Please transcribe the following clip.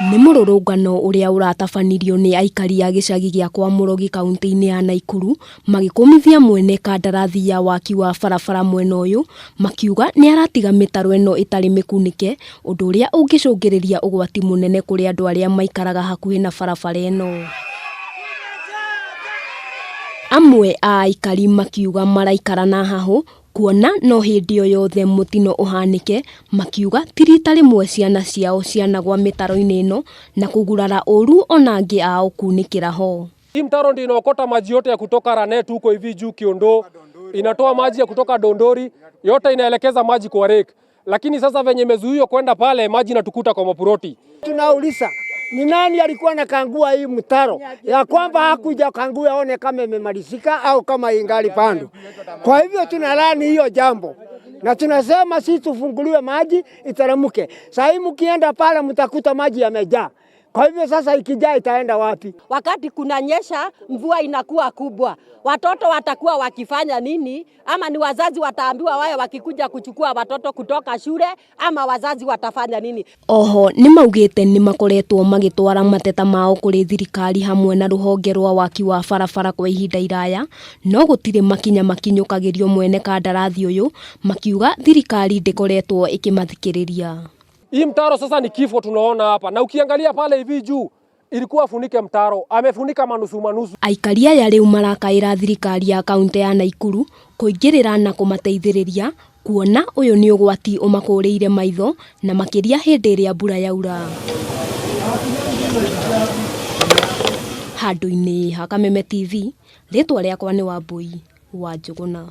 Nĩ mũrũrũngano ũrĩa ũratabanirio nĩ aikari a gĩcagi gĩa Kwamũrũgi kaunti-inĩ ya Naikuru magĩkũmithia mwene kandarathi ya waki wa barabara mwena ũyũ, makiuga nĩ aratiga mĩtaro ĩno ĩtarĩ mĩkunĩke, ũndũ ũrĩa ũngĩcũngĩrĩria ũgwati mũnene kũrĩ andũ arĩa maikaraga hakuhĩ na barabara ĩno. Amwe a aikari makiuga maraikara na hahũ kuona no hĩndĩ o yothe mũtino ũhanĩke, makiuga ti rita rĩmwe ciana ciao cianagwa mĩtaro-inĩ ĩno na kũgurara ũru ona angĩ ao kunĩkĩra ho. Hii mtaro ndio inaokota maji yote ya kutoka Ranet huko hivi juu Kiondo, inatoa maji ya kutoka Dondori, yote inaelekeza maji kwa Rake. Lakini sasa venye imezuiwa kwenda pale, maji inatukuta kwa Mapuroti. Tunauliza ni nani alikuwa anakangua hii mtaro, ya kwamba hakuja kangua aone kama imemalizika au kama ingali pando. Kwa hivyo tunalani hiyo jambo na tunasema sisi tufunguliwe maji iteremke. Sasa mkienda pale mtakuta maji yamejaa. Kwa hivyo sasa ikijaa itaenda wapi? Wakati kunanyesha mvua inakuwa kubwa, watoto watakuwa wakifanya nini? Ama ni wazazi wataambiwa wae wakikuja kuchukua watoto kutoka shule, ama wazazi watafanya nini? Oho nĩ maugĩte nĩ makoretwo magĩtwara mateta mao kũrĩ thirikari hamwe na rũhonge rwa waki wa barabara kwa ihinda iraya, no gũtirĩ makinya makinyũkagĩrio mwene kandarathi ũyũ, makiuga thirikari ndĩkoretwo ĩkĩmathikĩrĩria. Hii mtaro sasa ni kifo tunaona hapa, na ukiangalia pale hivi juu ilikuwa afunike mtaro, amefunika manusu. Aikari aya rĩu marakaĩra thirikari ya kaunti ya Naikuru kũingĩrĩra na kũmateithĩrĩria kuona ũyũ nĩ ũgwati ũmakũrĩire maitho na makĩria hĩndĩ ĩrĩa mbura yaura. Handũ-inĩ ha Kameme TV, rĩtwa rĩakwa nĩ Wambui wa Njũgũna.